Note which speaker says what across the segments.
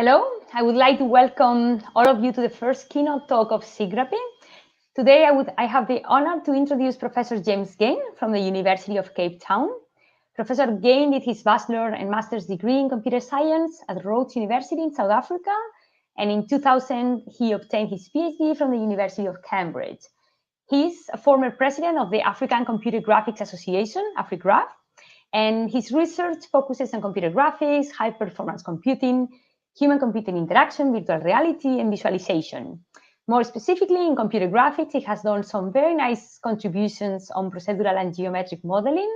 Speaker 1: Hello, I would like to welcome all of you to the first keynote talk of SIBGRAPI. Today I have the honor to introduce Professor James Gain from the University of Cape Town. Professor Gain did his bachelor and master's degree in computer science at Rhodes University in South Africa, and in 2000 he obtained his PhD from the University of Cambridge. He's a former president of the African Computer Graphics Association, AfriGraph, and his research focuses on computer graphics, high-performance computing, human-computer interaction, virtual reality, and visualization. More specifically, in computer graphics, he has done some very nice contributions on procedural and geometric modeling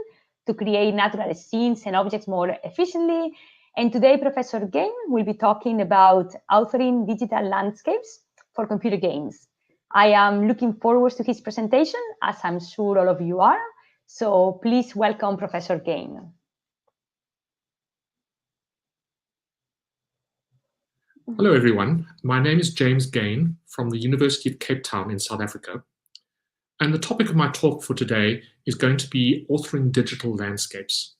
Speaker 1: to create natural scenes and objects more efficiently. And today, Professor Gain will be talking about authoring digital landscapes for computer games. I am looking forward to his presentation, as I'm sure all of you are. So please welcome Professor Gain.
Speaker 2: Hello, everyone. My name is James Gain from the University of Cape Town in South Africa. And the topic of my talk for today is going to be authoring digital landscapes.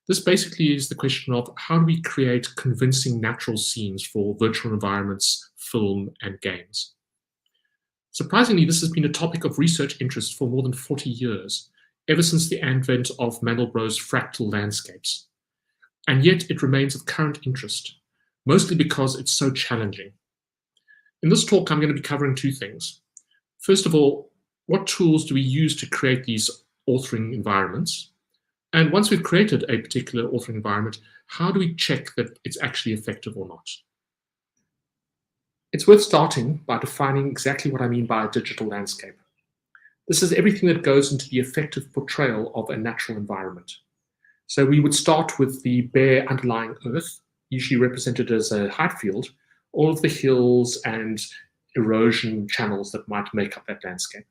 Speaker 2: This basically is the question of how do we create convincing natural scenes for virtual environments, film, and games. Surprisingly, this has been a topic of research interest for more than 40 years, ever since the advent of Mandelbrot's fractal landscapes. And yet it remains of current interest, mostly because it's so challenging. In this talk, I'm going to be covering two things. First of all, what tools do we use to create these authoring environments? And once we've created a particular authoring environment, how do we check that it's actually effective or not? It's worth starting by defining exactly what I mean by a digital landscape. This is everything that goes into the effective portrayal of a natural environment. So we would start with the bare underlying earth, usually represented as a height field, all of the hills and erosion channels that might make up that landscape,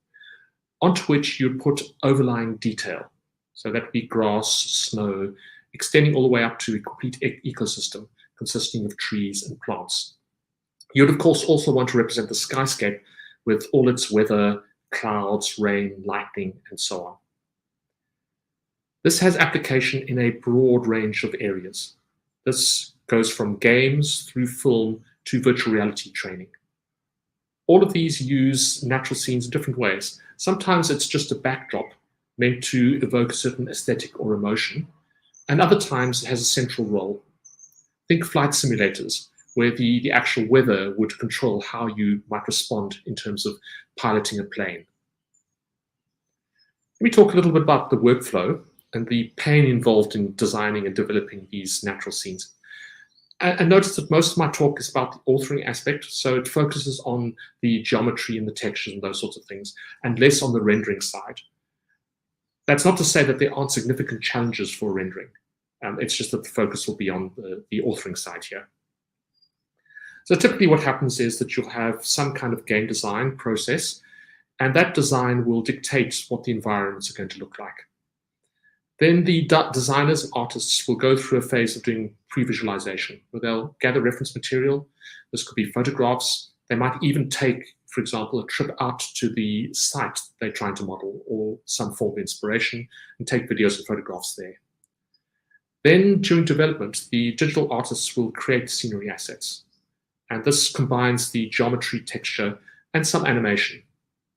Speaker 2: onto which you'd put overlying detail. So that would be grass, snow, extending all the way up to a complete ecosystem consisting of trees and plants. You'd, of course, also want to represent the skyscape with all its weather, clouds, rain, lightning, and so on. This has application in a broad range of areas. This goes from games through film to virtual reality training. All of these use natural scenes in different ways. Sometimes it's just a backdrop meant to evoke a certain aesthetic or emotion, and other times it has a central role. Think flight simulators, where the actual weather would control how you might respond in terms of piloting a plane. Let me talk a little bit about the workflow and the pain involved in designing and developing these natural scenes. And notice that most of my talk is about the authoring aspect, so it focuses on the geometry and the textures and those sorts of things, and less on the rendering side. That's not to say that there aren't significant challenges for rendering. It's just that the focus will be on the authoring side here. So typically what happens is that you'll have some kind of game design process, and that design will dictate what the environments are going to look like. Then the designers and artists will go through a phase of doing pre-visualization, where they'll gather reference material. This could be photographs. They might even take, for example, a trip out to the site they're trying to model or some form of inspiration and take videos and photographs there. Then during development, the digital artists will create scenery assets. And this combines the geometry, texture, and some animation.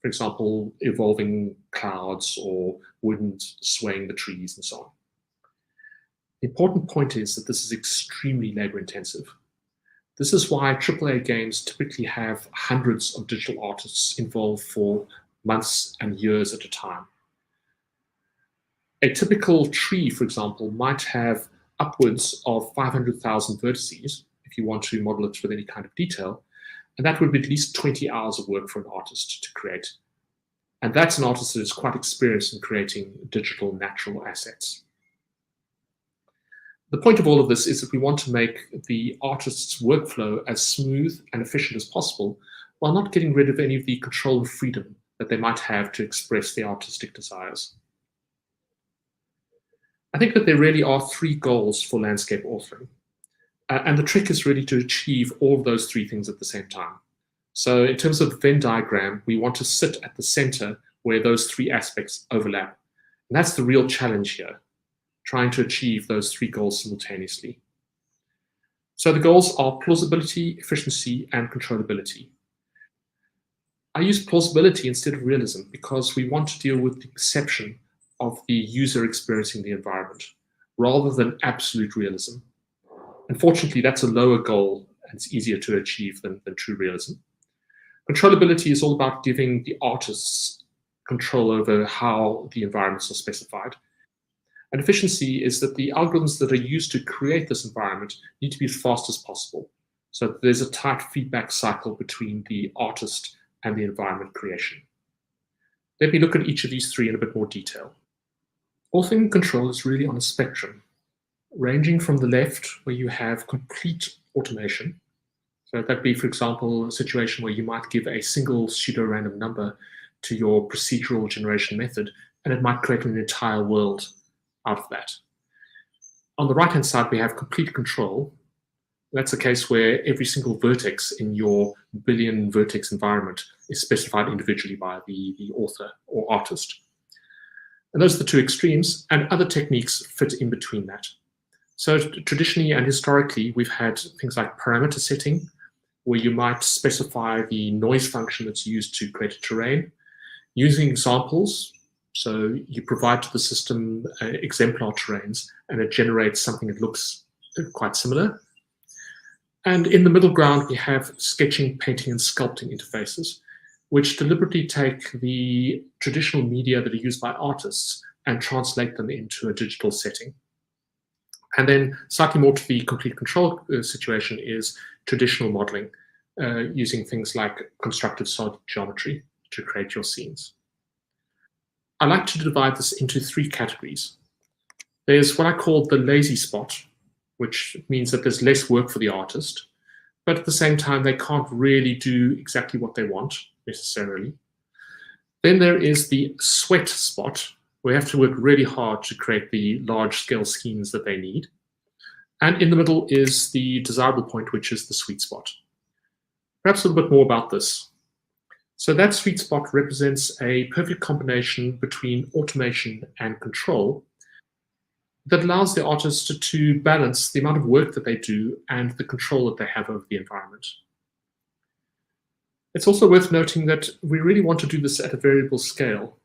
Speaker 2: For example, evolving clouds or wind swaying the trees and so on. The important point is that this is extremely labor intensive. This is why AAA games typically have hundreds of digital artists involved for months and years at a time. A typical tree, for example, might have upwards of 500,000 vertices if you want to model it with any kind of detail. And that would be at least 20 hours of work for an artist to create. And that's an artist that is quite experienced in creating digital natural assets. The point of all of this is that we want to make the artist's workflow as smooth and efficient as possible, while not getting rid of any of the control and freedom that they might have to express their artistic desires. I think that there really are three goals for landscape authoring. And the trick is really to achieve all of those three things at the same time. So in terms of the Venn diagram, we want to sit at the center where those three aspects overlap. And that's the real challenge here, trying to achieve those three goals simultaneously. So the goals are plausibility, efficiency, and controllability. I use plausibility instead of realism because we want to deal with the perception of the user experiencing the environment rather than absolute realism. Unfortunately, that's a lower goal and it's easier to achieve than true realism. Controllability is all about giving the artists control over how the environments are specified. And efficiency is that the algorithms that are used to create this environment need to be as fast as possible. So that there's a tight feedback cycle between the artist and the environment creation. Let me look at each of these three in a bit more detail. Authoring control is really on a spectrum, ranging from the left, where you have complete automation. So that'd be, for example, a situation where you might give a single pseudo-random number to your procedural generation method, and it might create an entire world out of that. On the right-hand side, we have complete control. That's a case where every single vertex in your billion vertex environment is specified individually by the author or artist. And those are the two extremes, and other techniques fit in between that. So traditionally and historically, we've had things like parameter setting, where you might specify the noise function that's used to create a terrain using examples. So you provide to the system exemplar terrains, and it generates something that looks quite similar. And in the middle ground, we have sketching, painting, and sculpting interfaces, which deliberately take the traditional media that are used by artists and translate them into a digital setting. And then slightly more to the complete control situation is traditional modeling, using things like constructive solid geometry to create your scenes. I like to divide this into three categories. There's what I call the lazy spot, which means that there's less work for the artist, but at the same time, they can't really do exactly what they want necessarily. Then there is the sweat spot, where you have to work really hard to create the large-scale schemes that they need. And in the middle is the desirable point, which is the sweet spot. Perhaps a little bit more about this. So that sweet spot represents a perfect combination between automation and control that allows the artist to balance the amount of work that they do and the control that they have over the environment. It's also worth noting that we really want to do this at a variable scale.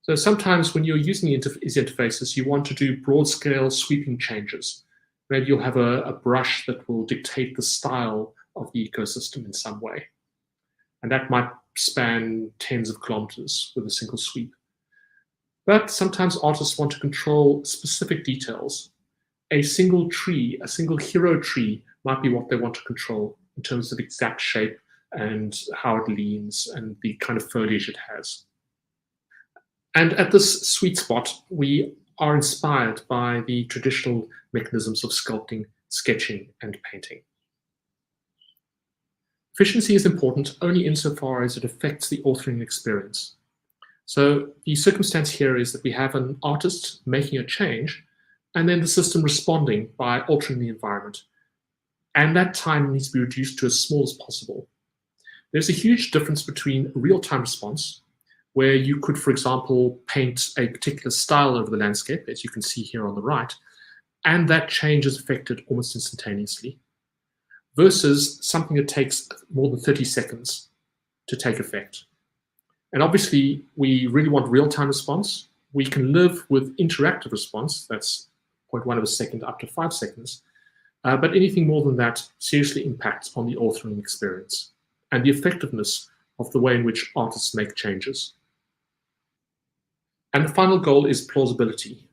Speaker 2: So sometimes when you're using these interfaces, you want to do broad-scale sweeping changes. Maybe you'll have a brush that will dictate the style of the ecosystem in some way. And that might span tens of kilometers with a single sweep. But sometimes artists want to control specific details. A single tree, a single hero tree might be what they want to control in terms of exact shape and how it leans and the kind of foliage it has. And at this sweet spot, we are inspired by the traditional mechanisms of sculpting, sketching, and painting. Efficiency is important only insofar as it affects the authoring experience. So the circumstance here is that we have an artist making a change, and then the system responding by altering the environment. And that time needs to be reduced to as small as possible. There's a huge difference between real-time response, where you could, for example, paint a particular style over the landscape, as you can see here on the right, and that change is affected almost instantaneously, versus something that takes more than 30 seconds to take effect. And obviously, we really want real-time response. We can live with interactive response, that's 0.1 of a second up to 5 seconds, but anything more than that seriously impacts on the authoring experience and the effectiveness of the way in which artists make changes. And the final goal is plausibility.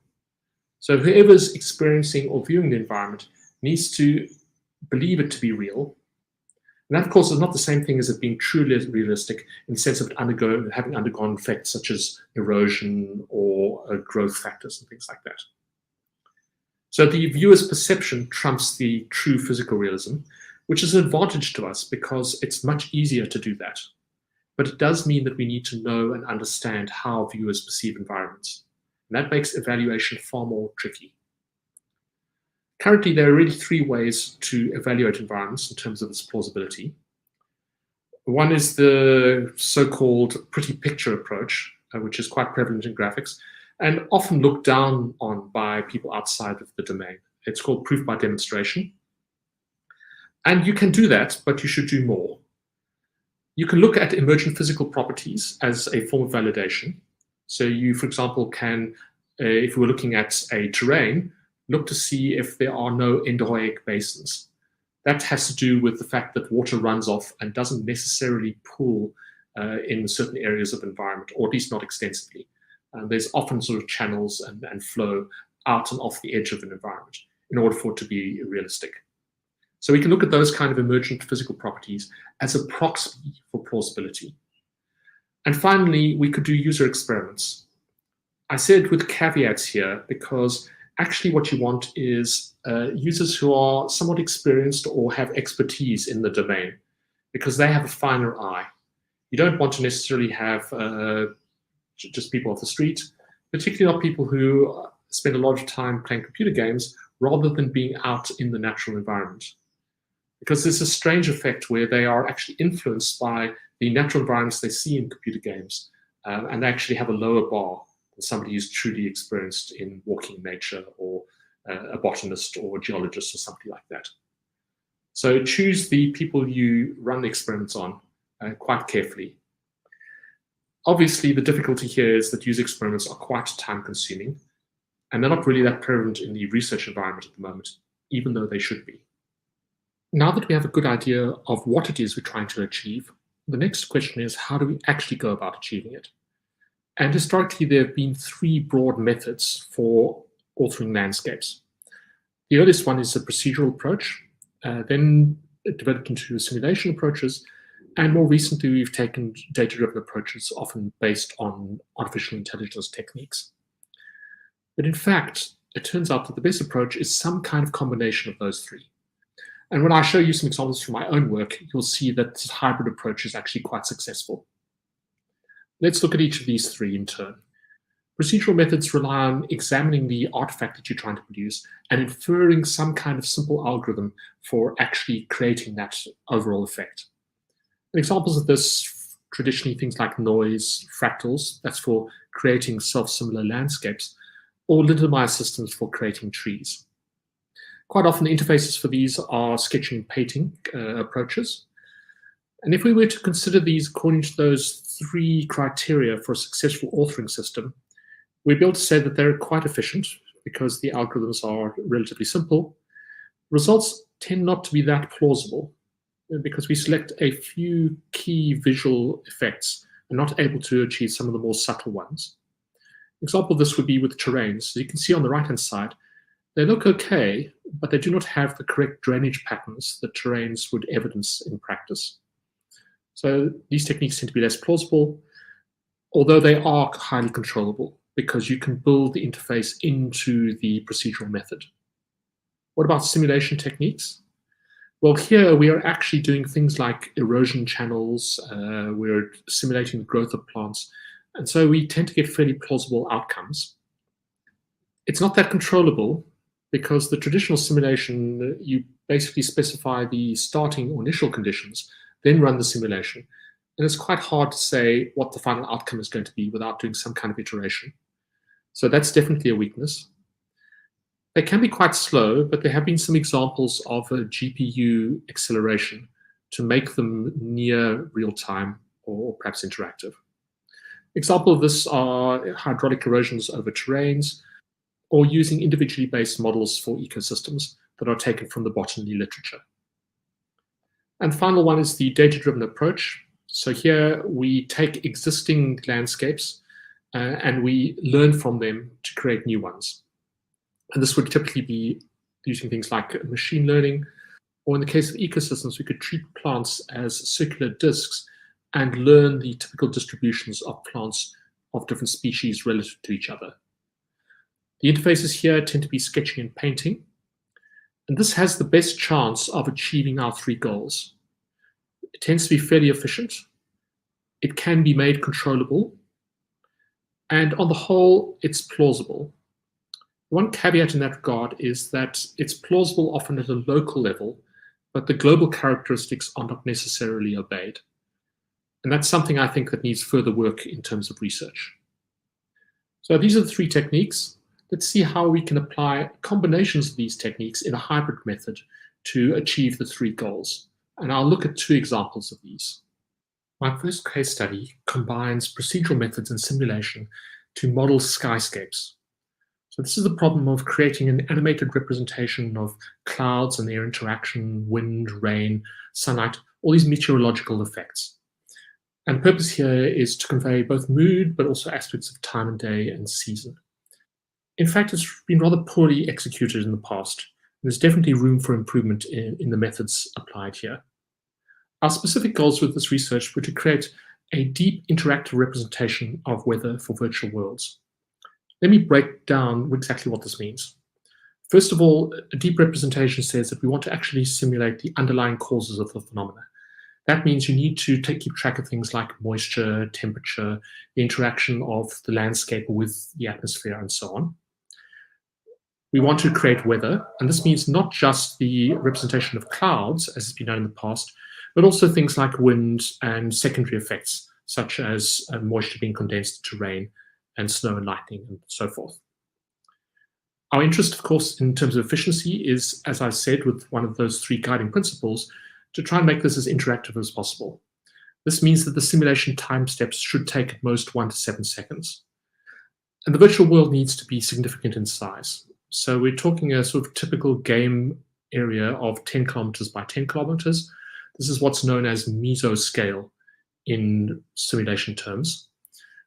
Speaker 2: So whoever's experiencing or viewing the environment needs to believe it to be real. And that, of course, is not the same thing as it being truly realistic in the sense of it having undergone effects such as erosion or growth factors and things like that. So the viewer's perception trumps the true physical realism, which is an advantage to us because it's much easier to do that. But it does mean that we need to know and understand how viewers perceive environments. And that makes evaluation far more tricky. Currently, there are really three ways to evaluate environments in terms of its plausibility. One is the so-called pretty picture approach, which is quite prevalent in graphics and often looked down on by people outside of the domain. It's called proof by demonstration. And you can do that, but you should do more. You can look at emergent physical properties as a form of validation. So you, for example, can, if we were looking at a terrain, look to see if there are no endorheic basins. That has to do with the fact that water runs off and doesn't necessarily pool in certain areas of environment, or at least not extensively. There's often sort of channels and flow out and off the edge of an environment in order for it to be realistic. So we can look at those kind of emergent physical properties as a proxy for plausibility. And finally, we could do user experiments. I said with caveats here because actually what you want is users who are somewhat experienced or have expertise in the domain, because they have a finer eye. You don't want to necessarily have just people off the street, particularly not people who spend a lot of time playing computer games rather than being out in the natural environment. Because there's a strange effect where they are actually influenced by the natural environments they see in computer games, and they actually have a lower bar than somebody who's truly experienced in walking in nature, or a botanist or a geologist or something like that. So choose the people you run the experiments on quite carefully. Obviously, the difficulty here is that user experiments are quite time-consuming, and they're not really that prevalent in the research environment at the moment, even though they should be. Now that we have a good idea of what it is we're trying to achieve, the next question is, how do we actually go about achieving it? And historically, there have been three broad methods for authoring landscapes. The earliest one is a procedural approach, then it developed into simulation approaches, and more recently, we've taken data-driven approaches, often based on artificial intelligence techniques. But in fact, it turns out that the best approach is some kind of combination of those three. And when I show you some examples from my own work, you'll see that this hybrid approach is actually quite successful. Let's look at each of these three in turn. Procedural methods rely on examining the artifact that you're trying to produce and inferring some kind of simple algorithm for actually creating that overall effect. And examples of this, traditionally things like noise, fractals, that's for creating self-similar landscapes, or lindomized systems for creating trees. Quite often the interfaces for these are sketching and painting approaches. And if we were to consider these according to those three criteria for a successful authoring system, we'd be able to say that they're quite efficient because the algorithms are relatively simple. Results tend not to be that plausible because we select a few key visual effects and not able to achieve some of the more subtle ones. An example of this would be with terrains. So you can see on the right-hand side, they look okay, but they do not have the correct drainage patterns that terrains would evidence in practice. So these techniques tend to be less plausible, although they are highly controllable because you can build the interface into the procedural method. What about simulation techniques? Well, here we are actually doing things like erosion channels, we're simulating the growth of plants, and so we tend to get fairly plausible outcomes. It's not that controllable, because the traditional simulation, you basically specify the starting or initial conditions, then run the simulation. And it's quite hard to say what the final outcome is going to be without doing some kind of iteration. So that's definitely a weakness. They can be quite slow, but there have been some examples of a GPU acceleration to make them near real-time or perhaps interactive. Example of this are hydraulic erosions over terrains, or using individually based models for ecosystems that are taken from the botany literature. And the final one is the data-driven approach. So here we take existing landscapes and we learn from them to create new ones. And this would typically be using things like machine learning, or in the case of ecosystems, we could treat plants as circular disks and learn the typical distributions of plants of different species relative to each other. The interfaces here tend to be sketching and painting, and this has the best chance of achieving our three goals. It tends to be fairly efficient, it can be made controllable, and on the whole, it's plausible. One caveat in that regard is that it's plausible often at a local level, but the global characteristics are not necessarily obeyed. And that's something I think that needs further work in terms of research. So these are the three techniques. Let's see how we can apply combinations of these techniques in a hybrid method to achieve the three goals. And I'll look at two examples of these. My first case study combines procedural methods and simulation to model skyscapes. So this is the problem of creating an animated representation of clouds and their interaction, wind, rain, sunlight, all these meteorological effects. And the purpose here is to convey both mood, but also aspects of time and day and season. In fact, it's been rather poorly executed in the past. There's definitely room for improvement in the methods applied here. Our specific goals with this research were to create a deep interactive representation of weather for virtual worlds. Let me break down exactly what this means. First of all, a deep representation says that we want to actually simulate the underlying causes of the phenomena. That means you need to keep track of things like moisture, temperature, the interaction of the landscape with the atmosphere, and so on. We want to create weather, and this means not just the representation of clouds, as has been done in the past, but also things like wind and secondary effects, such as moisture being condensed to rain and snow and lightning and so forth. Our interest, of course, in terms of efficiency is, as I said, with one of those three guiding principles, to try and make this as interactive as possible. This means that the simulation time steps should take at most 1 to 7 seconds. And the virtual world needs to be significant in size. So we're talking a sort of typical game area of 10 kilometers by 10 kilometers. This is what's known as mesoscale in simulation terms,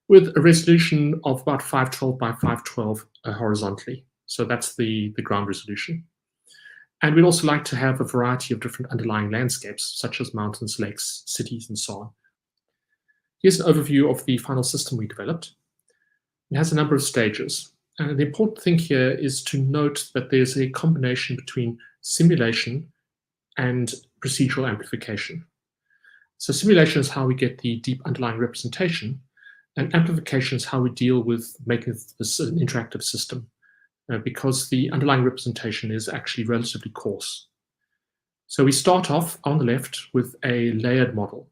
Speaker 2: with a resolution of about 512 by 512 horizontally. So that's the ground resolution. And we'd also like to have a variety of different underlying landscapes, such as mountains, lakes, cities, and so on. Here's an overview of the final system we developed. It has a number of stages. And the important thing here is to note that there's a combination between simulation and procedural amplification. So simulation is how we get the deep underlying representation, and amplification is how we deal with making this an interactive system, because the underlying representation is actually relatively coarse. So we start off on the left with a layered model.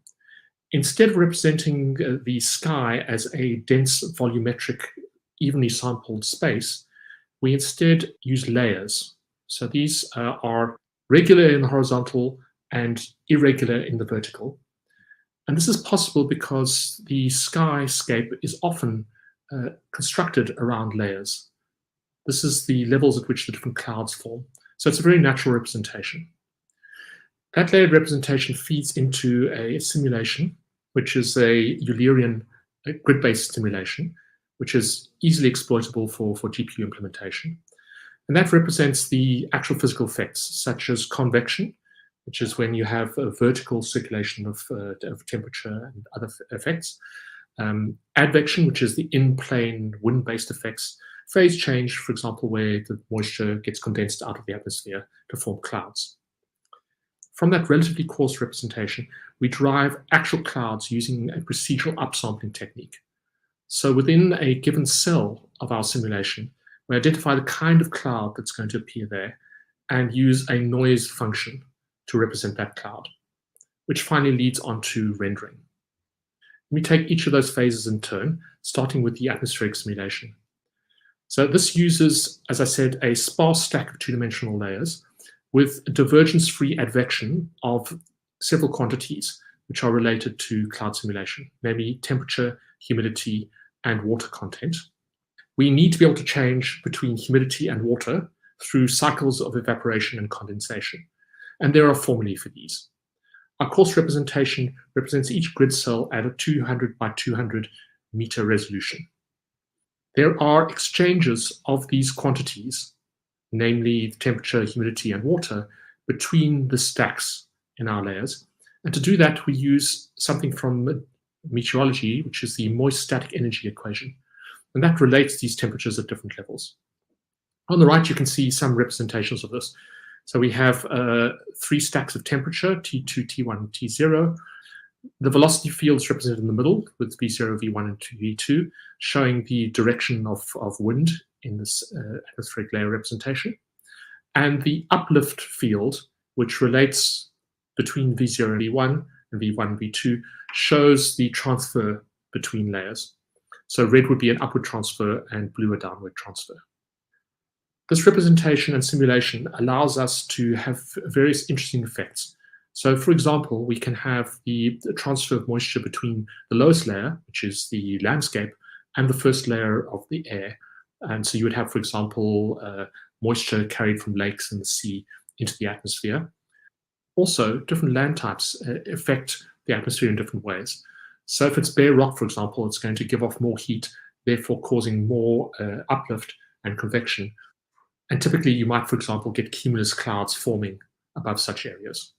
Speaker 2: Instead of representing the sky as a dense volumetric, evenly sampled space, we instead use layers. So these are regular in the horizontal and irregular in the vertical. And this is possible because the skyscape is often constructed around layers. This is the levels at which the different clouds form. So it's a very natural representation. That layered representation feeds into a simulation, which is a Eulerian grid-based simulation, which is easily exploitable for GPU implementation. And that represents the actual physical effects, such as convection, which is when you have a vertical circulation of temperature and other effects. Advection, which is the in-plane wind-based effects. Phase change, for example, where the moisture gets condensed out of the atmosphere to form clouds. From that relatively coarse representation, we derive actual clouds using a procedural upsampling technique. So within a given cell of our simulation, we identify the kind of cloud that's going to appear there and use a noise function to represent that cloud, which finally leads on to rendering. We take each of those phases in turn, starting with the atmospheric simulation. So this uses, as I said, a sparse stack of two-dimensional layers with divergence-free advection of several quantities which are related to cloud simulation, namely temperature, humidity, and water content. We need to be able to change between humidity and water through cycles of evaporation and condensation. And there are formulae for these. Our coarse representation represents each grid cell at a 200 by 200 meter resolution. There are exchanges of these quantities, namely temperature, humidity, and water, between the stacks in our layers. And to do that, we use something from meteorology, which is the moist static energy equation. And that relates these temperatures at different levels. On the right, you can see some representations of this. So we have 3 stacks of temperature, T2, T1, and T0. The velocity fields represented in the middle with V0, V1, and V2, showing the direction of wind in this atmospheric layer representation. And the uplift field, which relates between V0 and V1 and V1 and V2, shows the transfer between layers. So red would be an upward transfer and blue a downward transfer. This representation and simulation allows us to have various interesting effects. So, for example, we can have the transfer of moisture between the lowest layer, which is the landscape, and the first layer of the air. And so you would have, for example, moisture carried from lakes and the sea into the atmosphere. Also, different land types affect the atmosphere in different ways. So if it's bare rock, for example, it's going to give off more heat, therefore causing more uplift and convection. And typically you might, for example, get cumulus clouds forming above such areas.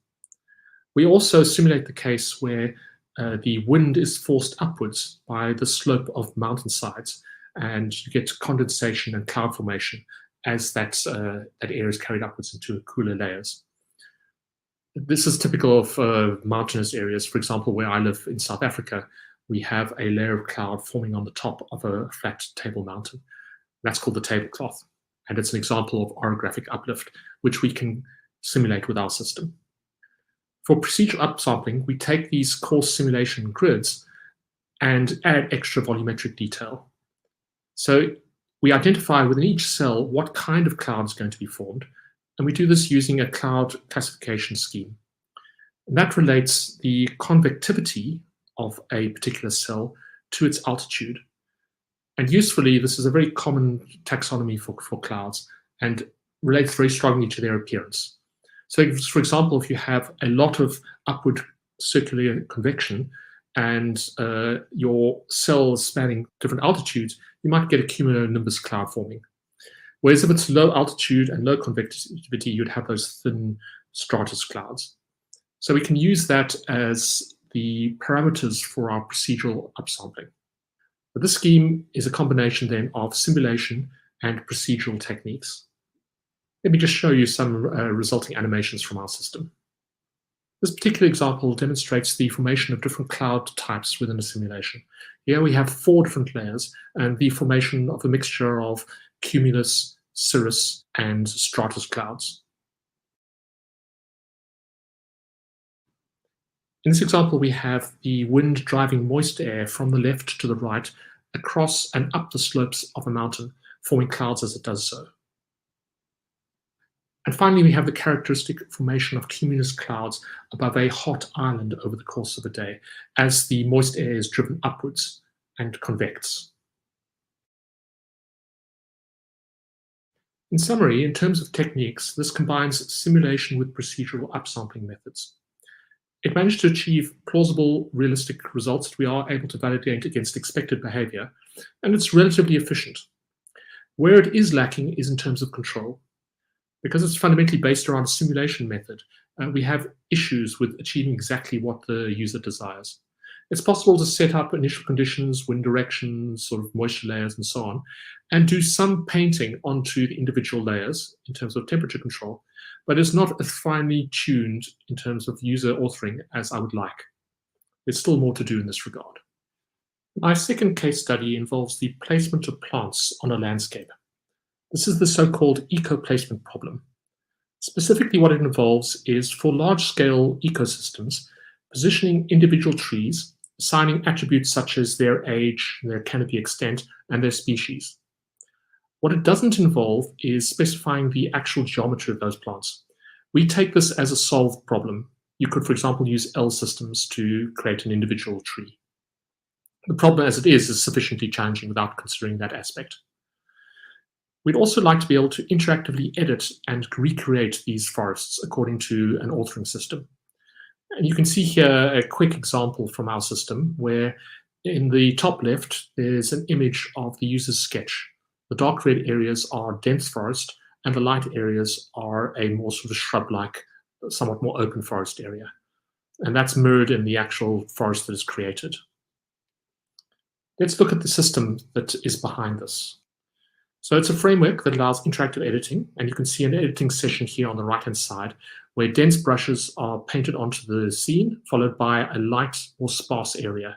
Speaker 2: We also simulate the case where the wind is forced upwards by the slope of mountainsides, and you get condensation and cloud formation as that air is carried upwards into cooler layers. This is typical of mountainous areas. For example, where I live in South Africa, we have a layer of cloud forming on the top of a flat table mountain. That's called the tablecloth. And it's an example of orographic uplift, which we can simulate with our system. For procedural upsampling, we take these coarse simulation grids and add extra volumetric detail. So we identify within each cell what kind of cloud is going to be formed, and we do this using a cloud classification scheme. And that relates the convectivity of a particular cell to its altitude. And usefully, this is a very common taxonomy for clouds and relates very strongly to their appearance. So, for example, if you have a lot of upward circular convection and your cells spanning different altitudes, you might get a cumulonimbus cloud forming. Whereas if it's low altitude and low convectivity, you'd have those thin stratus clouds. So we can use that as the parameters for our procedural upsampling. But this scheme is a combination then of simulation and procedural techniques. Let me just show you some resulting animations from our system. This particular example demonstrates the formation of different cloud types within a simulation. Here we have 4 different layers and the formation of a mixture of cumulus, cirrus, and stratus clouds. In this example, we have the wind driving moist air from the left to the right across and up the slopes of a mountain, forming clouds as it does so. And finally, we have the characteristic formation of cumulus clouds above a hot island over the course of a day, as the moist air is driven upwards and convects. In summary, in terms of techniques, this combines simulation with procedural upsampling methods. It managed to achieve plausible, realistic results that we are able to validate against expected behavior, and it's relatively efficient. Where it is lacking is in terms of control. Because it's fundamentally based around a simulation method, we have issues with achieving exactly what the user desires. It's possible to set up initial conditions, wind directions, sort of moisture layers, and so on, and do some painting onto the individual layers in terms of temperature control, but it's not as finely tuned in terms of user authoring as I would like. There's still more to do in this regard. My second case study involves the placement of plants on a landscape. This is the so-called ecoplacement problem. Specifically, what it involves is for large-scale ecosystems, positioning individual trees, assigning attributes such as their age, their canopy extent, and their species. What it doesn't involve is specifying the actual geometry of those plants. We take this as a solved problem. You could, for example, use L systems to create an individual tree. The problem as it is sufficiently challenging without considering that aspect. We'd also like to be able to interactively edit and recreate these forests according to an authoring system. And you can see here a quick example from our system where in the top left, there's an image of the user's sketch. The dark red areas are dense forest and the light areas are a more sort of shrub-like, somewhat more open forest area. And that's mirrored in the actual forest that is created. Let's look at the system that is behind this. So it's a framework that allows interactive editing, and you can see an editing session here on the right-hand side where dense brushes are painted onto the scene, followed by a light or sparse area.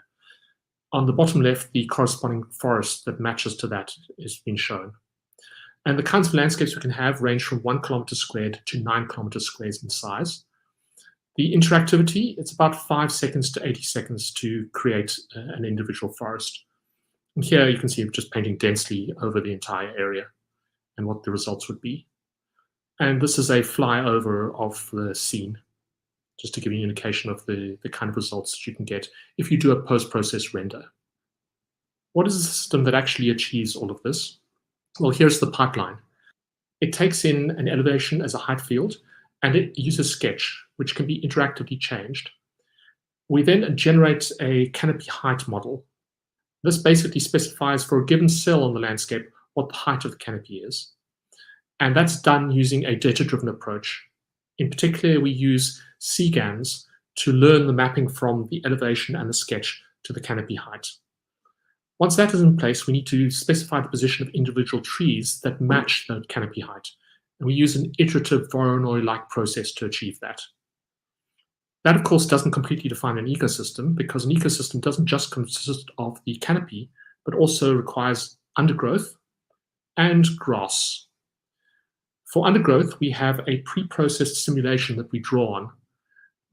Speaker 2: On the bottom left, the corresponding forest that matches to that is being shown. And the kinds of landscapes we can have range from 1 kilometer squared to 9 kilometers squared in size. The interactivity, it's about 5 seconds to 80 seconds to create an individual forest. And here you can see just painting densely over the entire area. and what the results would be. And this is a flyover of the scene, just to give you an indication of the kind of results that you can get if you do a post-process render. What is the system that actually achieves all of this? Well, here's the pipeline. It takes in an elevation as a height field, and it uses sketch, which can be interactively changed. We then generate a canopy height model. This basically specifies for a given cell on the landscape what the height of the canopy is. And that's done using a data-driven approach. In particular, we use SVR+SIBGRAPI+SBGAMES to learn the mapping from the elevation and the sketch to the canopy height. Once that is in place, we need to specify the position of individual trees that match the canopy height. And we use an iterative Voronoi-like process to achieve that. That, of course, doesn't completely define an ecosystem, because an ecosystem doesn't just consist of the canopy, but also requires undergrowth and grass. For undergrowth, we have a pre-processed simulation that we draw on,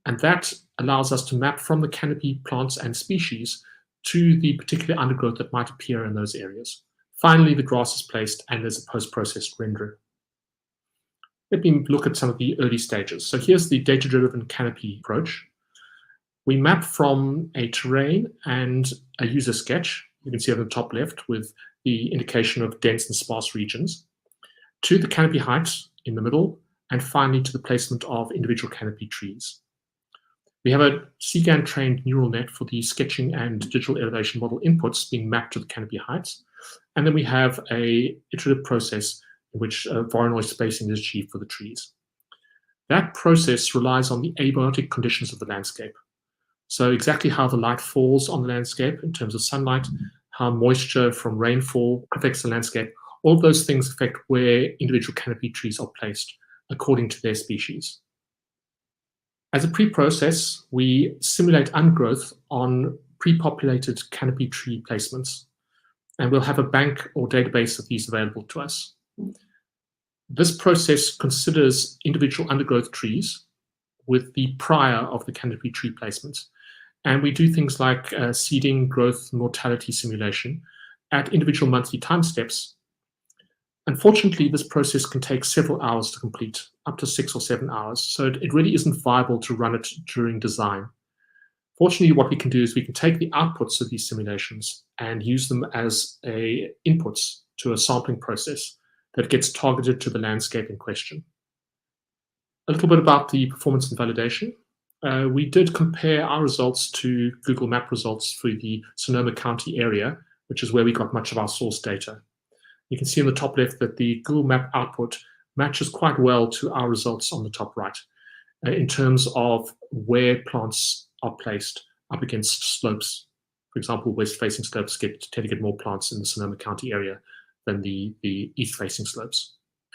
Speaker 2: and that allows us to map from the canopy plants and species to the particular undergrowth that might appear in those areas. Finally, the grass is placed and there's a post-processed render. Let me look at some of the early stages. So here's the data-driven canopy approach. We map from a terrain and a user sketch, you can see on the top left with the indication of dense and sparse regions, to the canopy height in the middle, and finally to the placement of individual canopy trees. We have a CGAN trained neural net for the sketching and digital elevation model inputs being mapped to the canopy heights. And then we have a iterative process in which Voronoi spacing is achieved for the trees. That process relies on the abiotic conditions of the landscape. So exactly how the light falls on the landscape in terms of sunlight, how moisture from rainfall affects the landscape, all of those things affect where individual canopy trees are placed according to their species. As a pre-process, we simulate undergrowth on pre-populated canopy tree placements, and we'll have a bank or database of these available to us. This process considers individual undergrowth trees with the prior of the canopy tree placements, and we do things like seeding, growth, mortality simulation at individual monthly time steps. Unfortunately, this process can take several hours to complete, up to 6 or 7 hours, so it really isn't viable to run it during design. Fortunately, what we can do is we can take the outputs of these simulations and use them as inputs to a sampling process that gets targeted to the landscape in question. A little bit about the performance and validation. We did compare our results to Google Map results for the Sonoma County area, which is where we got much of our source data. You can see in the top left that the Google Map output matches quite well to our results on the top right in terms of where plants are placed up against slopes. For example, west-facing slopes tend to get more plants in the Sonoma County area than the east-facing slopes.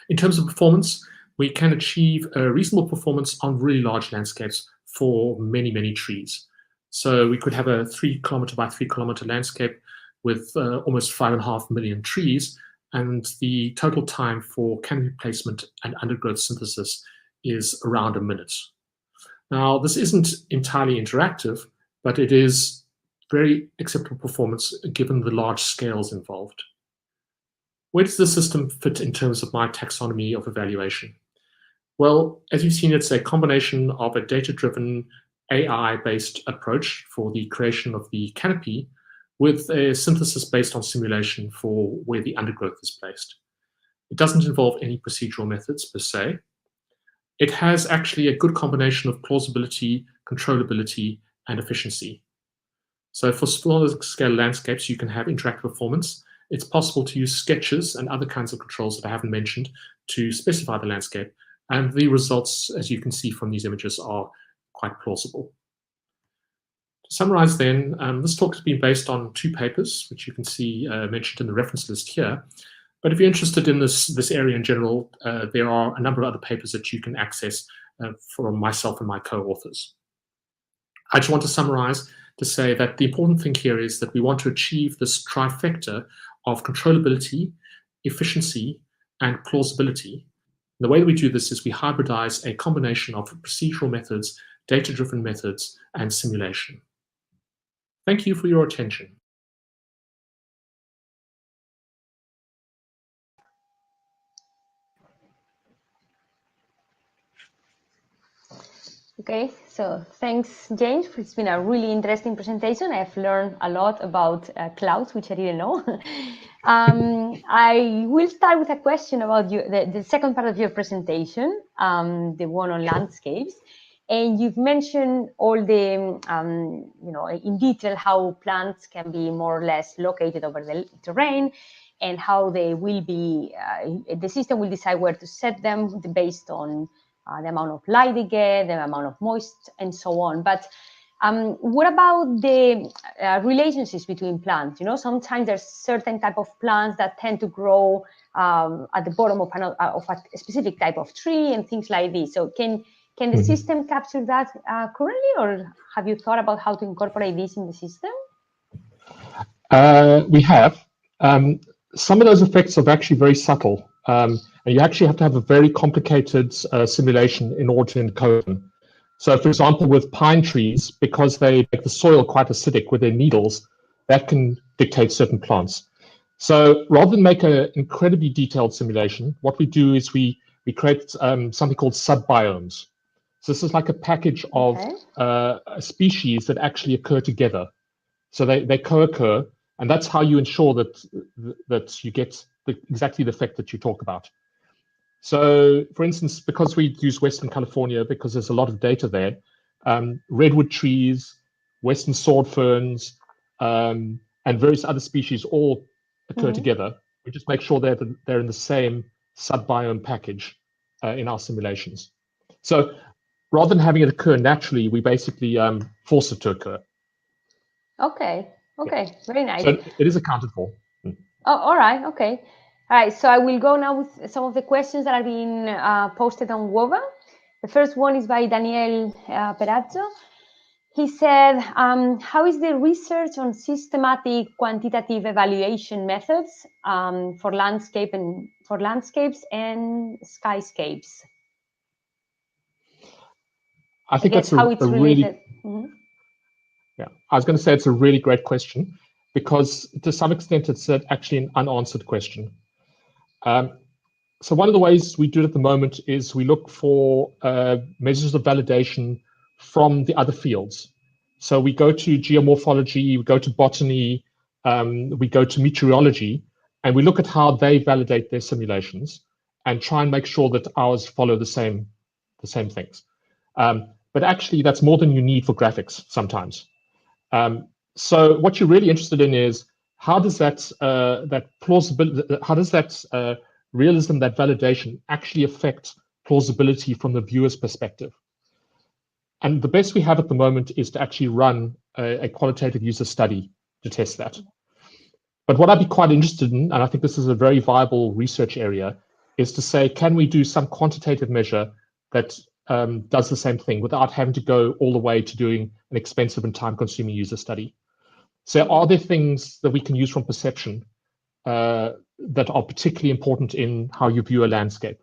Speaker 2: In terms of performance, we can achieve a reasonable performance on really large landscapes for many, many trees. So we could have a 3 kilometer by 3 kilometer landscape with almost 5.5 million trees, and the total time for canopy placement and undergrowth synthesis is around a minute. Now, this isn't entirely interactive, but it is very acceptable performance given the large scales involved. Where does the system fit in terms of my taxonomy of evaluation? Well, as you've seen, it's a combination of a data-driven AI-based approach for the creation of the canopy with a synthesis based on simulation for where the undergrowth is placed. It doesn't involve any procedural methods per se. It has actually a good combination of plausibility, controllability, and efficiency. So for smaller scale landscapes, you can have interactive performance. It's possible to use sketches and other kinds of controls that I haven't mentioned to specify the landscape. And the results, as you can see from these images, are quite plausible. To summarize then, this talk has been based on 2 papers, which you can see mentioned in the reference list here. But if you're interested in this area in general, there are a number of other papers that you can access from myself and my co-authors. I just want to summarize to say that the important thing here is that we want to achieve this trifecta of controllability, efficiency, and plausibility. And the way that we do this is we hybridize a combination of procedural methods, data-driven methods, and simulation. Thank you for your attention.
Speaker 1: Okay, so thanks, James. It's been a really interesting presentation. I've learned a lot about clouds, which I didn't know. I will start with a question about the second part of your presentation, the one on landscapes. And you've mentioned all the, in detail how plants can be more or less located over the terrain and how they will be, the system will decide where to set them based on the amount of light they get, the amount of moist, and so on. But what about the relationships between plants? Sometimes there's certain type of plants that tend to grow at the bottom of a specific type of tree and things like this. So can the system capture that currently, or have you thought about how to incorporate this in the system?
Speaker 2: We have. Some of those effects are actually very subtle. And you actually have to have a very complicated simulation in order to encode them. So, for example, with pine trees, because they make the soil quite acidic with their needles, that can dictate certain plants. So rather than make an incredibly detailed simulation, what we do is we create something called subbiomes. So this is like a package of species that actually occur together. So they co-occur, and that's how you ensure that you get exactly the effect that you talk about. So, for instance, because we use Western California, because there's a lot of data there, redwood trees, Western sword ferns, and various other species all occur together. We just make sure they're in the same subbiome package in our simulations. So rather than having it occur naturally, we basically force it to occur.
Speaker 1: Okay, very nice.
Speaker 2: So it is accounted for.
Speaker 1: Oh, all right, okay. All right, so I will go now with some of the questions that are being posted on WOVA. The first one is by Daniel Perazzo. He said, how is the research on systematic quantitative evaluation methods for landscapes and skyscapes?
Speaker 2: I think that's a really, yeah, I was going to say it's a really great question, because to some extent it's actually an unanswered question. So one of the ways we do it at the moment is we look for measures of validation from the other fields. So we go to geomorphology, we go to botany, we go to meteorology, and we look at how they validate their simulations and try and make sure that ours follow the same things. But actually, that's more than you need for graphics sometimes. So what you're really interested in is how does that plausibility, how does that realism, that validation actually affect plausibility from the viewer's perspective? And the best we have at the moment is to actually run a qualitative user study to test that. But what I'd be quite interested in, and I think this is a very viable research area, is to say, can we do some quantitative measure that does the same thing without having to go all the way to doing an expensive and time-consuming user study? So are there things that we can use from perception that are particularly important in how you view a landscape,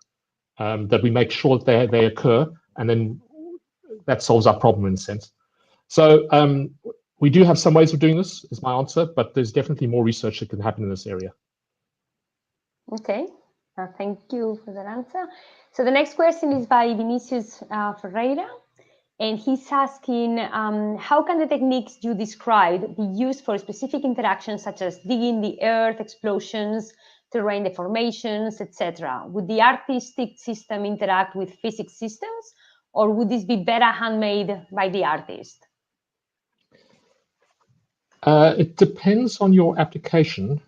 Speaker 2: that we make sure that they occur, and then that solves our problem in a sense. So we do have some ways of doing this, is my answer, but there's definitely more research that can happen in this area.
Speaker 1: Okay, thank you for that answer. So the next question is by Vinicius Ferreira, and he's asking, how can the techniques you described be used for specific interactions such as digging the earth, explosions, terrain deformations, etc.? Would the artistic system interact with physics systems, or would this be better handmade by the artist?
Speaker 2: It depends on your application.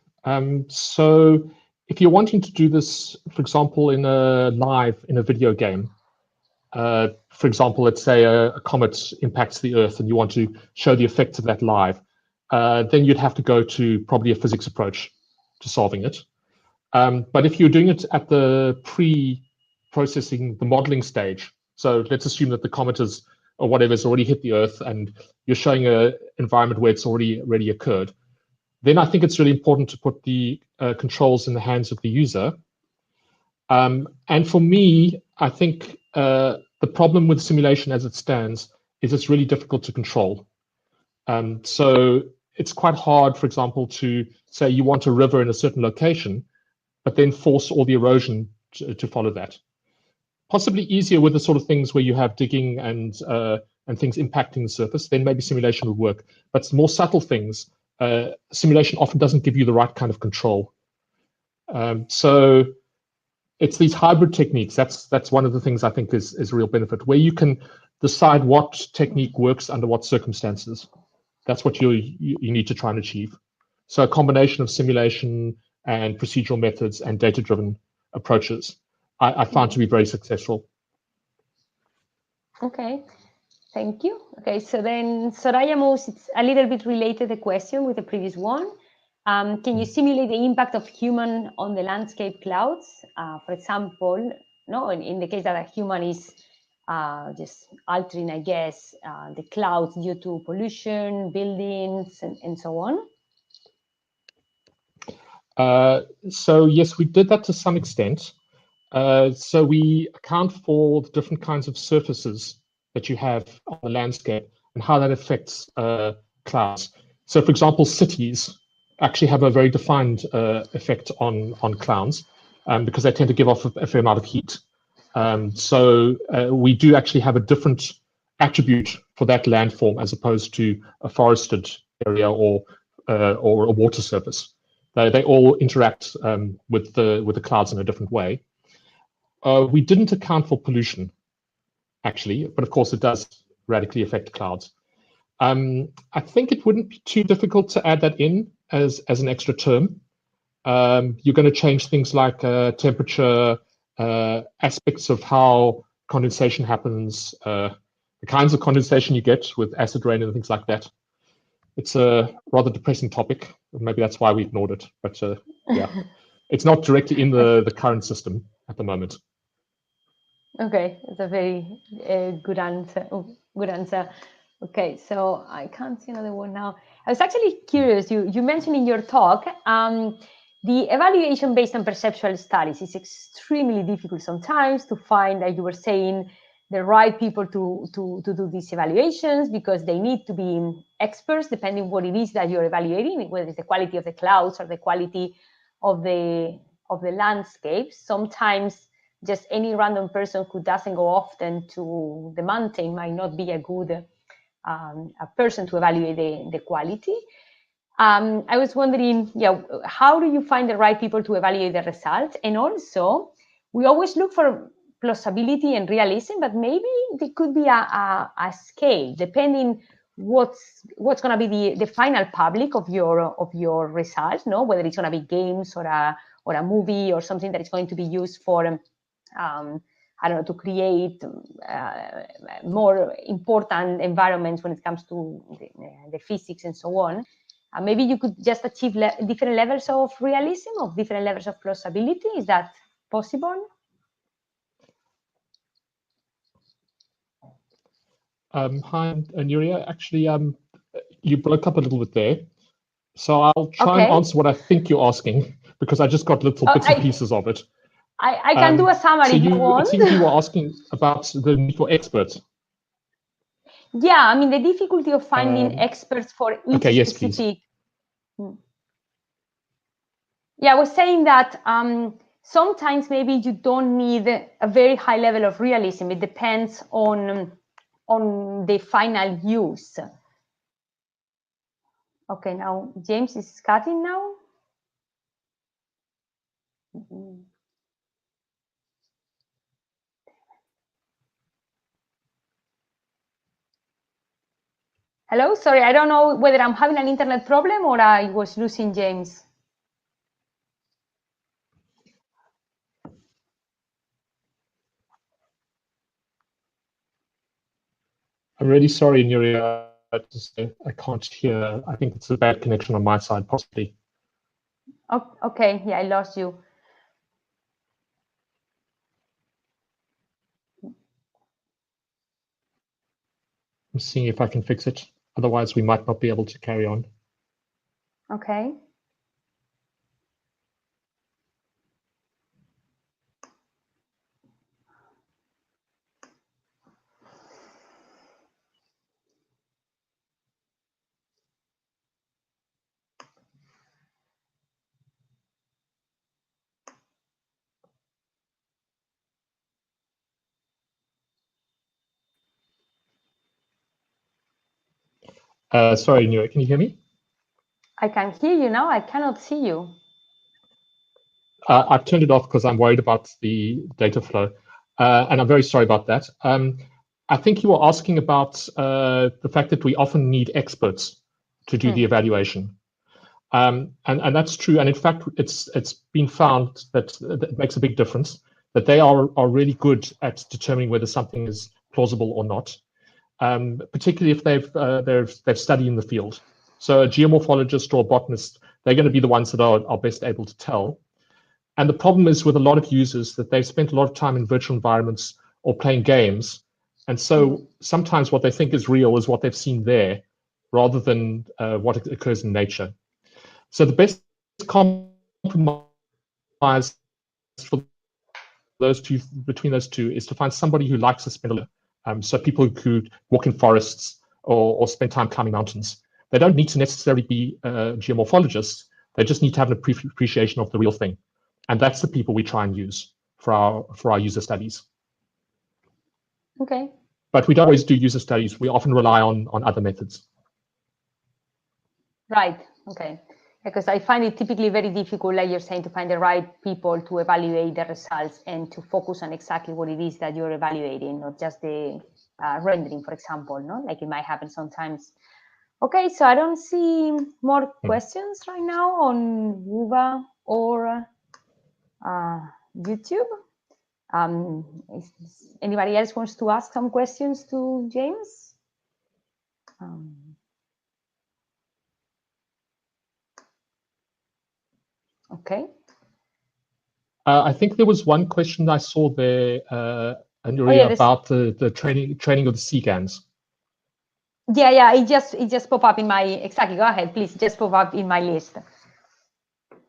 Speaker 2: So if you're wanting to do this, for example, in a video game, for example, let's say a comet impacts the Earth and you want to show the effects of that live, then you'd have to go to probably a physics approach to solving it. But if you're doing it at the pre-processing, the modeling stage, so let's assume that the comet is, or whatever, has already hit the Earth and you're showing an environment where it's already occurred, then I think it's really important to put the controls in the hands of the user. And for me, I think the problem with simulation as it stands is it's really difficult to control. So it's quite hard, for example, to say you want a river in a certain location, but then force all the erosion to follow that. possibly easier with the sort of things where you have digging and things impacting the surface. Then maybe simulation would work. But more subtle things, simulation often doesn't give you the right kind of control. So it's these hybrid techniques. That's one of the things I think is a real benefit, where you can decide what technique works under what circumstances. That's what you need to try and achieve. So a combination of simulation and procedural methods and data-driven approaches, I found to be very successful.
Speaker 1: Okay, thank you. Okay, so then Soraya moves, it's a little bit related, the question with the previous one. Can you simulate the impact of human on the landscape clouds? For example, no, in the case that a human is just altering, I guess, the clouds due to pollution, buildings, and so on.
Speaker 2: So yes, we did that to some extent. So we account for the different kinds of surfaces that you have on the landscape and how that affects clouds. So for example, cities actually have a very defined effect on clouds because they tend to give off a fair amount of heat. So we do actually have a different attribute for that landform as opposed to a forested area or a water surface. They all interact with the clouds in a different way. We didn't account for pollution, actually, but of course it does radically affect clouds. I think it wouldn't be too difficult to add that in as an extra term. You're going to change things like temperature, aspects of how condensation happens, the kinds of condensation you get with acid rain and things like that. It's a rather depressing topic. Maybe that's why we ignored it. But yeah, it's not directly in the current system at the moment.
Speaker 1: Okay, it's a very good answer. Oh, good answer. Okay, so I can't see another one now. I was actually curious. You mentioned in your talk the evaluation based on perceptual studies is extremely difficult sometimes to find, like you were saying, the right people to do these evaluations, because they need to be experts depending what it is that you're evaluating, whether it's the quality of the clouds or the quality of the landscape. Sometimes just any random person who doesn't go often to the mountain might not be a good a person to evaluate the quality. I was wondering, yeah, how do you find the right people to evaluate the results? And also, we always look for plausibility and realism, but maybe there could be a scale depending what's going to be the final public of your results, no? Whether it's going to be games or a movie or something that is going to be used for I don't know, to create more important environments when it comes to the physics and so on. Maybe you could just achieve different levels of realism, of different levels of plausibility. Is that possible?
Speaker 2: Hi, Nuria. Actually, you broke up a little bit there. So I'll try and answer what I think you're asking, because I just got little bits and pieces of it.
Speaker 1: I can do a summary if you want.
Speaker 2: It seems you were asking about the need for experts.
Speaker 1: Yeah, I mean, the difficulty of finding experts for each specific. Yes, yeah, I was saying that sometimes maybe you don't need a very high level of realism. It depends on the final use. Okay, now James is cutting now. Hello, sorry, I don't know whether I'm having an internet problem or I was losing James.
Speaker 2: I'm really sorry, Nuria. I can't hear. I think it's a bad connection on my side, possibly.
Speaker 1: Oh, okay, yeah, I lost you.
Speaker 2: I'm seeing if I can fix it. Otherwise, we might not be able to carry on.
Speaker 1: Okay.
Speaker 3: Sorry, Nure, can you hear me?
Speaker 1: I can hear you now. I cannot see you.
Speaker 3: I've turned it off because I'm worried about the data flow, and I'm very sorry about that. I think you were asking about the fact that we often need experts to do the evaluation. And that's true. And in fact, it's been found that it makes a big difference, that they are really good at determining whether something is plausible or not, particularly if they've studied in the field. So a geomorphologist or a botanist, they're going to be the ones that are best able to tell. And the problem is with a lot of users that they've spent a lot of time in virtual environments or playing games. And so sometimes what they think is real is what they've seen there rather than what occurs in nature. So the best compromise for those two, between those two, is to find somebody who likes to spend a lot. So people who walk in forests or spend time climbing mountains. They don't need to necessarily be geomorphologists. They just need to have an appreciation of the real thing. And that's the people we try and use for our user studies.
Speaker 1: Okay.
Speaker 3: But we don't always do user studies. We often rely on other methods.
Speaker 1: Right. Okay. Because I find it typically very difficult, like you're saying, to find the right people to evaluate the results and to focus on exactly what it is that you're evaluating, not just the rendering, for example, no? Like it might happen sometimes. Okay, so I don't see more questions right now on Woowa or YouTube. Anybody else wants to ask some questions to James? Okay.
Speaker 3: I think there was one question I saw there, Anuria, about the training of the CGANs.
Speaker 1: Yeah, it just popped up in my, exactly, go ahead, please, just pop up in my list.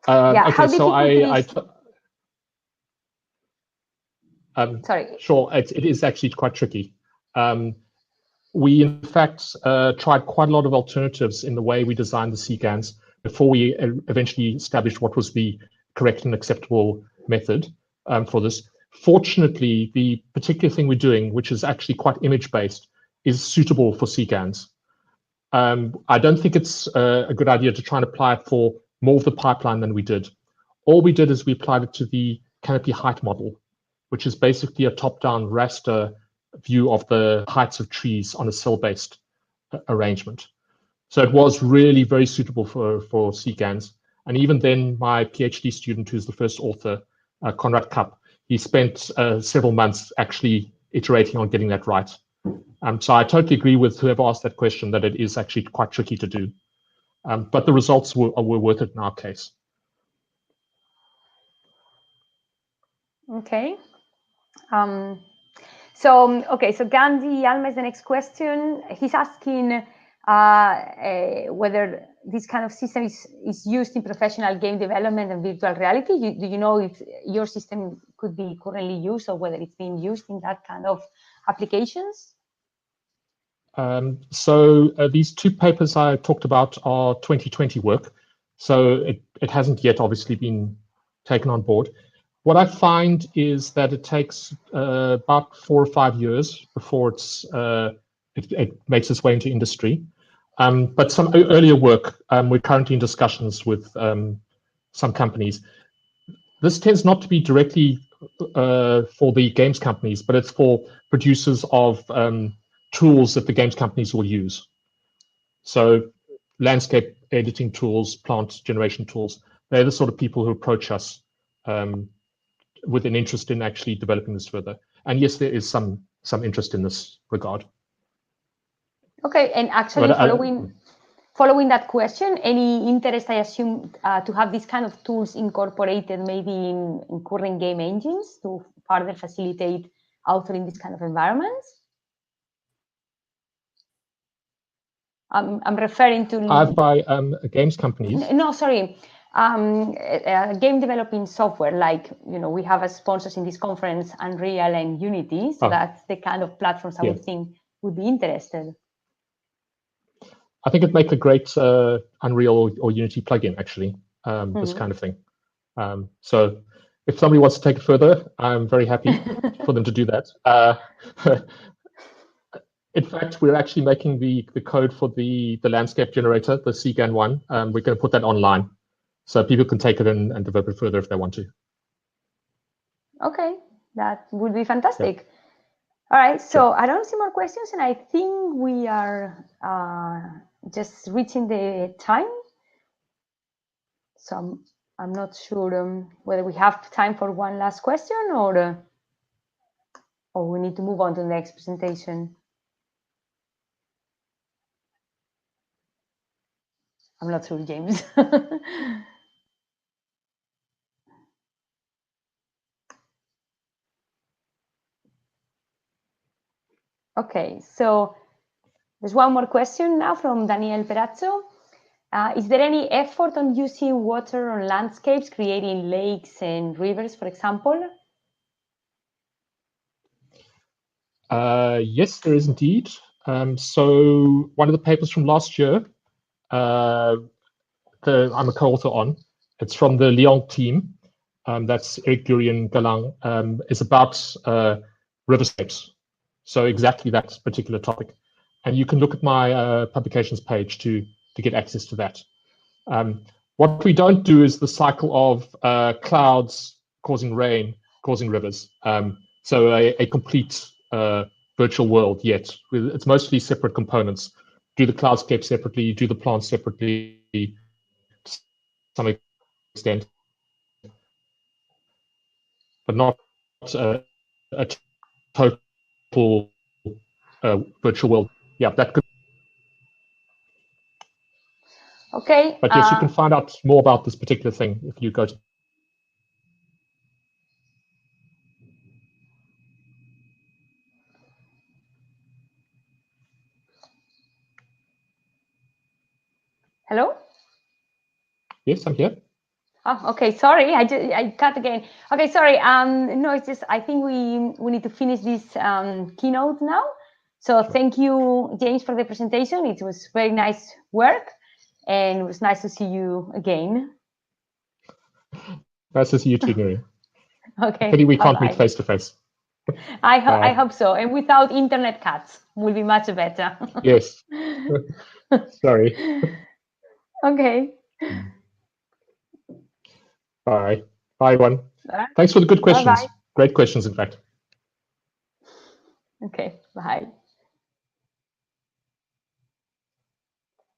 Speaker 3: Yeah, okay, so
Speaker 1: sorry.
Speaker 3: Sure, it is actually quite tricky. We, in fact, tried quite a lot of alternatives in the way we designed the CGANs before we eventually established what was the correct and acceptable method for this. Fortunately, the particular thing we're doing, which is actually quite image-based, is suitable for CGANs. I don't think it's a good idea to try and apply it for more of the pipeline than we did. All we did is we applied it to the canopy height model, which is basically a top-down raster view of the heights of trees on a cell-based arrangement. So it was really very suitable for CGANs. And even then, my PhD student, who's the first author, Konrad Kapp, he spent several months actually iterating on getting that right. So I totally agree with whoever asked that question that it is actually quite tricky to do. But the results were worth it in our case.
Speaker 1: Okay. So Gandhi Alma is the next question. He's asking whether this kind of system is used in professional game development and virtual reality. Do you know if your system could be currently used or whether it's being used in that kind of applications?
Speaker 3: These two papers I talked about are 2020 work. So it hasn't yet obviously been taken on board. What I find is that it takes about 4 or 5 years before it makes its way into industry. But some earlier work, we're currently in discussions with some companies. This tends not to be directly for the games companies, but it's for producers of tools that the games companies will use. So landscape editing tools, plant generation tools, they're the sort of people who approach us with an interest in actually developing this further. And yes, there is some interest in this regard.
Speaker 1: Okay, and actually following that question, any interest, I assume, to have these kind of tools incorporated maybe in current game engines to further facilitate authoring these kind of environments? I'm referring to
Speaker 3: by games companies.
Speaker 1: No, sorry. Game developing software, like we have as sponsors in this conference Unreal and Unity, so that's the kind of platforms I would think would be interested.
Speaker 3: I think it'd make a great Unreal or Unity plugin, actually, this kind of thing. So if somebody wants to take it further, I'm very happy for them to do that. In fact, we're actually making the code for the landscape generator, the CGAN one. We're going to put that online, so people can take it and develop it further if they want to.
Speaker 1: Okay, that would be fantastic. Yeah. All right, so I don't see more questions, and I think we are just reaching the time. So I'm not sure whether we have time for one last question or we need to move on to the next presentation. I'm not sure, James. Okay, so there's one more question now from Daniel Perazzo. Is there any effort on using water on landscapes, creating lakes and rivers, for example?
Speaker 3: Yes, there is indeed. So one of the papers from last year, I'm a co-author on, it's from the Lyon team. That's Eric Gurian Galang, is about riverscapes. So exactly that particular topic. And you can look at my publications page to get access to that. What we don't do is the cycle of clouds causing rain, causing rivers. So a complete virtual world yet. It's mostly separate components. Do the cloudscape separately, do the plants separately to some extent, but not a total virtual world. Yeah, that could.
Speaker 1: Okay.
Speaker 3: But yes, you can find out more about this particular thing if you go to.
Speaker 1: Hello?
Speaker 3: Yes, I'm here.
Speaker 1: Oh, okay. Sorry, I cut again. Okay, sorry. No, it's just I think we need to finish this keynote now. So thank you, James, for the presentation. It was very nice work, and it was nice to see you again.
Speaker 3: Nice to see you too, Miriam.
Speaker 1: Okay.
Speaker 3: Pity we can't meet face to face.
Speaker 1: I hope so. And without internet cuts, will be much better.
Speaker 3: Yes. Sorry.
Speaker 1: Okay.
Speaker 3: Bye. Bye, everyone. Thanks for the good questions.
Speaker 1: Bye-bye.
Speaker 3: Great questions, in fact.
Speaker 1: Okay. Bye.